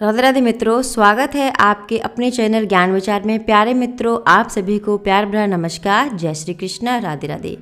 राधे राधे मित्रों, स्वागत है आपके अपने चैनल ज्ञान विचार में। प्यारे मित्रों, आप सभी को प्यार भरा नमस्कार। जय श्री कृष्णा, राधे राधे।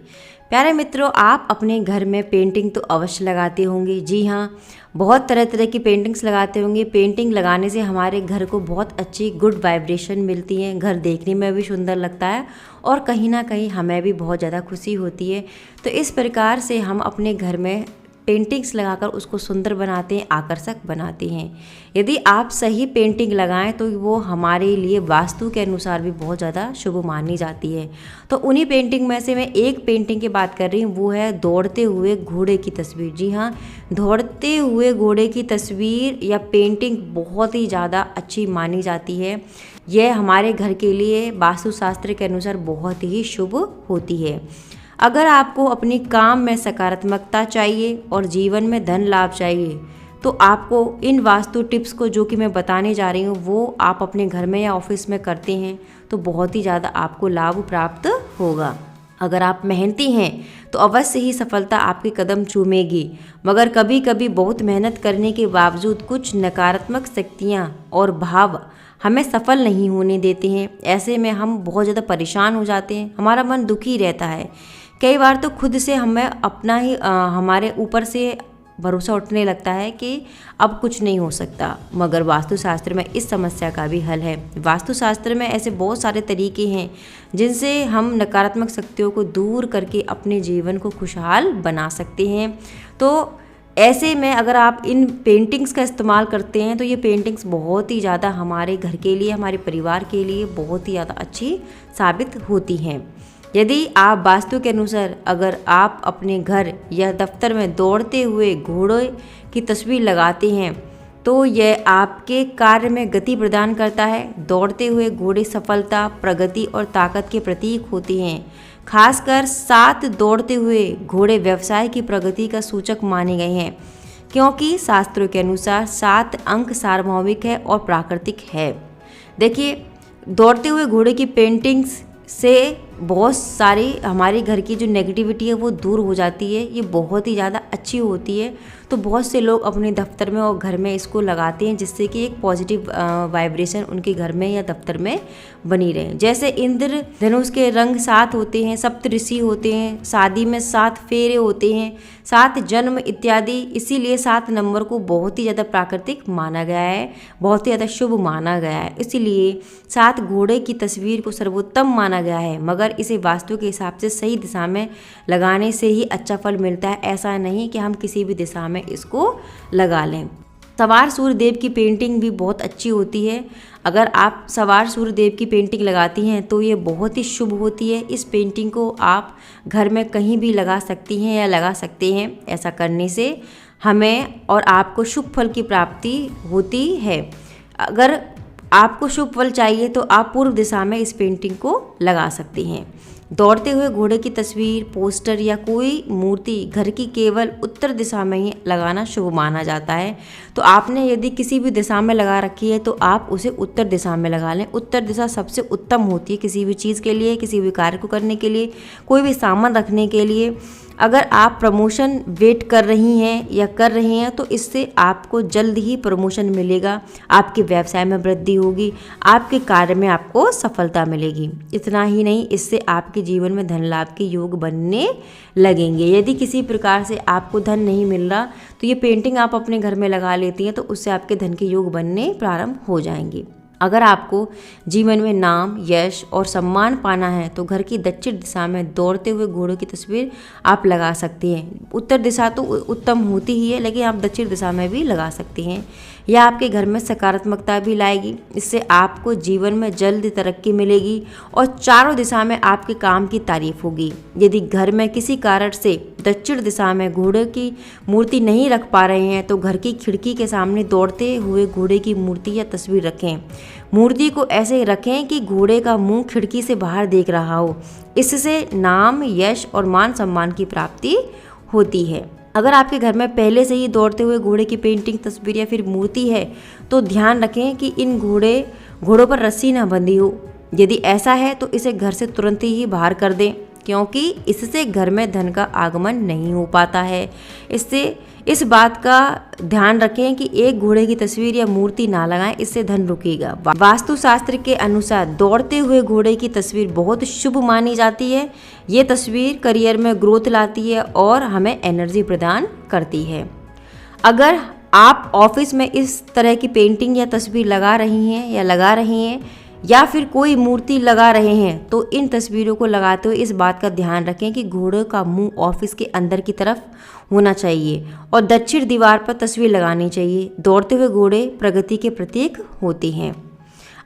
प्यारे मित्रों, आप अपने घर में पेंटिंग तो अवश्य लगाते होंगे। जी हाँ, बहुत तरह तरह की पेंटिंग्स लगाते होंगे। पेंटिंग लगाने से हमारे घर को बहुत अच्छी गुड वाइब्रेशन मिलती है, घर देखने में भी सुंदर लगता है और कहीं ना कहीं हमें भी बहुत ज़्यादा खुशी होती है। तो इस प्रकार से हम अपने घर में पेंटिंग्स लगाकर उसको सुंदर बनाते हैं, आकर्षक बनाते हैं। यदि आप सही पेंटिंग लगाएं तो वो हमारे लिए वास्तु के अनुसार भी बहुत ज़्यादा शुभ मानी जाती है। तो उन्हीं पेंटिंग में से मैं एक पेंटिंग की बात कर रही हूँ, वो है दौड़ते हुए घोड़े की तस्वीर। जी हाँ, दौड़ते हुए घोड़े की तस्वीर या पेंटिंग बहुत ही ज़्यादा अच्छी मानी जाती है। यह हमारे घर के लिए वास्तुशास्त्र के अनुसार बहुत ही शुभ होती है। अगर आपको अपनी काम में सकारात्मकता चाहिए और जीवन में धन लाभ चाहिए तो आपको इन वास्तु टिप्स को जो कि मैं बताने जा रही हूँ वो आप अपने घर में या ऑफिस में करते हैं तो बहुत ही ज़्यादा आपको लाभ प्राप्त होगा। अगर आप मेहनती हैं तो अवश्य ही सफलता आपके कदम चूमेगी, मगर कभी कभी बहुत मेहनत करने के बावजूद कुछ नकारात्मक शक्तियाँ और भाव हमें सफल नहीं होने देते हैं। ऐसे में हम बहुत ज़्यादा परेशान हो जाते हैं, हमारा मन दुखी रहता है। कई बार तो खुद से हमें अपना ही हमारे ऊपर से भरोसा उठने लगता है कि अब कुछ नहीं हो सकता। मगर वास्तुशास्त्र में इस समस्या का भी हल है। वास्तुशास्त्र में ऐसे बहुत सारे तरीके हैं जिनसे हम नकारात्मक शक्तियों को दूर करके अपने जीवन को खुशहाल बना सकते हैं। तो ऐसे में अगर आप इन पेंटिंग्स का इस्तेमाल करते हैं तो ये पेंटिंग्स बहुत ही ज़्यादा हमारे घर के लिए, हमारे परिवार के लिए बहुत ही ज़्यादा अच्छी साबित होती हैं। यदि आप वास्तु के अनुसार अगर आप अपने घर या दफ्तर में दौड़ते हुए घोड़े की तस्वीर लगाते हैं तो यह आपके कार्य में गति प्रदान करता है। दौड़ते हुए घोड़े सफलता, प्रगति और ताकत के प्रतीक होते हैं। खासकर 7 दौड़ते हुए घोड़े व्यवसाय की प्रगति का सूचक माने गए हैं, क्योंकि शास्त्रों के अनुसार 7 अंक सार्वभौमिक है और प्राकृतिक है। देखिए, दौड़ते हुए घोड़े की पेंटिंग्स से बहुत सारी हमारे घर की जो नेगेटिविटी है वो दूर हो जाती है। ये बहुत ही ज़्यादा अच्छी होती है। तो बहुत से लोग अपने दफ्तर में और घर में इसको लगाते हैं जिससे कि एक पॉजिटिव वाइब्रेशन उनके घर में या दफ्तर में बनी रहे। जैसे इंद्र धनुष के रंग 7 होते हैं, सप्तऋषि होते हैं, शादी में 7 फेरे होते हैं, 7 जन्म इत्यादि। इसीलिए 7 नंबर को बहुत ही ज़्यादा प्राकृतिक माना गया है, बहुत ही ज़्यादा शुभ माना गया है। इसीलिए 7 घोड़े की तस्वीर को सर्वोत्तम माना गया है। मगर इसे वास्तु के हिसाब से सही दिशा में लगाने से ही अच्छा फल मिलता है। ऐसा नहीं कि हम किसी भी दिशा में इसको लगा लें। सवार सूर्यदेव की पेंटिंग भी बहुत अच्छी होती है। अगर आप सवार सूर्यदेव की पेंटिंग लगाती हैं तो ये बहुत ही शुभ होती है। इस पेंटिंग को आप घर में कहीं भी लगा सकती हैं या लगा सकते हैं। ऐसा करने से हमें और आपको शुभ फल की प्राप्ति होती है। अगर आपको शुभ फल चाहिए तो आप पूर्व दिशा में इस पेंटिंग को लगा सकते हैं। दौड़ते हुए घोड़े की तस्वीर, पोस्टर या कोई मूर्ति घर की केवल उत्तर दिशा में ही लगाना शुभ माना जाता है। तो आपने यदि किसी भी दिशा में लगा रखी है तो आप उसे उत्तर दिशा में लगा लें। उत्तर दिशा सबसे उत्तम होती है किसी भी चीज़ के लिए, किसी भी कार्य को करने के लिए, कोई भी सामान रखने के लिए। अगर आप प्रमोशन वेट कर रही हैं या कर रहे हैं तो इससे आपको जल्द ही प्रमोशन मिलेगा, आपके व्यवसाय में वृद्धि होगी, आपके कार्य में आपको सफलता मिलेगी। इतना ही नहीं, इससे आपके जीवन में धन लाभ के योग बनने लगेंगे। यदि किसी प्रकार से आपको धन नहीं मिल रहा तो ये पेंटिंग आप अपने घर में लगा लेती हैं तो उससे आपके धन के योग बनने प्रारंभ हो जाएंगे। अगर आपको जीवन में नाम, यश और सम्मान पाना है तो घर की दक्षिण दिशा में दौड़ते हुए घोड़ों की तस्वीर आप लगा सकते हैं। उत्तर दिशा तो उत्तम होती ही है, लेकिन आप दक्षिण दिशा में भी लगा सकते हैं। यह आपके घर में सकारात्मकता भी लाएगी। इससे आपको जीवन में जल्द तरक्की मिलेगी और चारों दिशा में आपके काम की तारीफ होगी। यदि घर में किसी कारण से दक्षिण दिशा में घोड़े की मूर्ति नहीं रख पा रहे हैं तो घर की खिड़की के सामने दौड़ते हुए घोड़े की मूर्ति या तस्वीर रखें। मूर्ति को ऐसे रखें कि घोड़े का मुंह खिड़की से बाहर देख रहा हो। इससे नाम, यश और मान सम्मान की प्राप्ति होती है। अगर आपके घर में पहले से ही दौड़ते हुए घोड़े की पेंटिंग, तस्वीर या फिर मूर्ति है तो ध्यान रखें कि इन घोड़ों पर रस्सी न बंधी हो। यदि ऐसा है तो इसे घर से तुरंत ही बाहर कर दें, क्योंकि इससे घर में धन का आगमन नहीं हो पाता है। इससे इस बात का ध्यान रखें कि एक घोड़े की तस्वीर या मूर्ति ना लगाएं, इससे धन रुकेगा। वास्तुशास्त्र के अनुसार दौड़ते हुए घोड़े की तस्वीर बहुत शुभ मानी जाती है। ये तस्वीर करियर में ग्रोथ लाती है और हमें एनर्जी प्रदान करती है। अगर आप ऑफिस में इस तरह की पेंटिंग या तस्वीर लगा रही हैं या फिर कोई मूर्ति लगा रहे हैं तो इन तस्वीरों को लगाते हुए इस बात का ध्यान रखें कि घोड़े का मुंह ऑफिस के अंदर की तरफ होना चाहिए और दक्षिण दीवार पर तस्वीर लगानी चाहिए। दौड़ते हुए घोड़े प्रगति के प्रतीक होते हैं।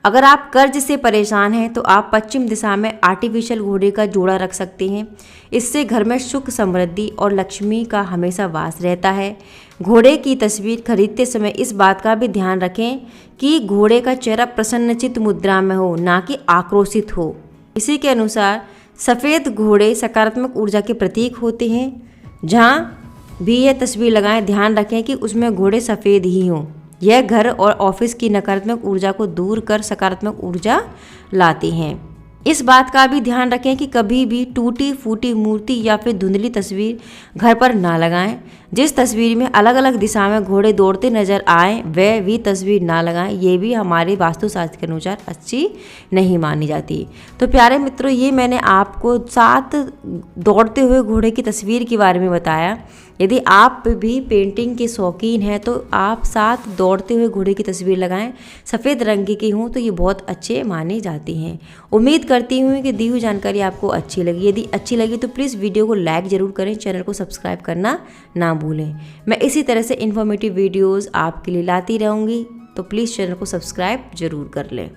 अगर आप कर्ज से परेशान हैं तो आप पश्चिम दिशा में आर्टिफिशियल घोड़े का जोड़ा रख सकते हैं। इससे घर में सुख, समृद्धि और लक्ष्मी का हमेशा वास रहता है। घोड़े की तस्वीर खरीदते समय इस बात का भी ध्यान रखें कि घोड़े का चेहरा प्रसन्नचित्त मुद्रा में हो, ना कि आक्रोशित हो। इसी के अनुसार सफ़ेद घोड़े सकारात्मक ऊर्जा के प्रतीक होते हैं। जहाँ भी यह तस्वीर लगाएं, ध्यान रखें कि उसमें घोड़े सफ़ेद ही हों। यह घर और ऑफिस की नकारात्मक ऊर्जा को दूर कर सकारात्मक ऊर्जा लाते हैं। इस बात का भी ध्यान रखें कि कभी भी टूटी फूटी मूर्ति या फिर धुंधली तस्वीर घर पर ना लगाएं। जिस तस्वीर में अलग अलग दिशा में घोड़े दौड़ते नजर आए वह भी तस्वीर ना लगाएं। ये भी हमारे वास्तुशास्त्र के अनुसार अच्छी नहीं मानी जाती। तो प्यारे मित्रों, ये मैंने आपको 7 दौड़ते हुए घोड़े की तस्वीर के बारे में बताया। यदि आप भी पेंटिंग के शौकीन हैं तो आप 7 दौड़ते हुए घोड़े की तस्वीर लगाएं। सफ़ेद रंग की हों तो ये बहुत अच्छे माने जाते हैं। उम्मीद करती हूँ कि दी हुई जानकारी आपको अच्छी लगी। यदि अच्छी लगी तो प्लीज़ वीडियो को लाइक ज़रूर करें, चैनल को सब्सक्राइब करना ना भूलें। मैं इसी तरह से इन्फॉर्मेटिव वीडियोज़ आपके लिए लाती रहूँगी, तो प्लीज़ चैनल को सब्सक्राइब ज़रूर कर लें।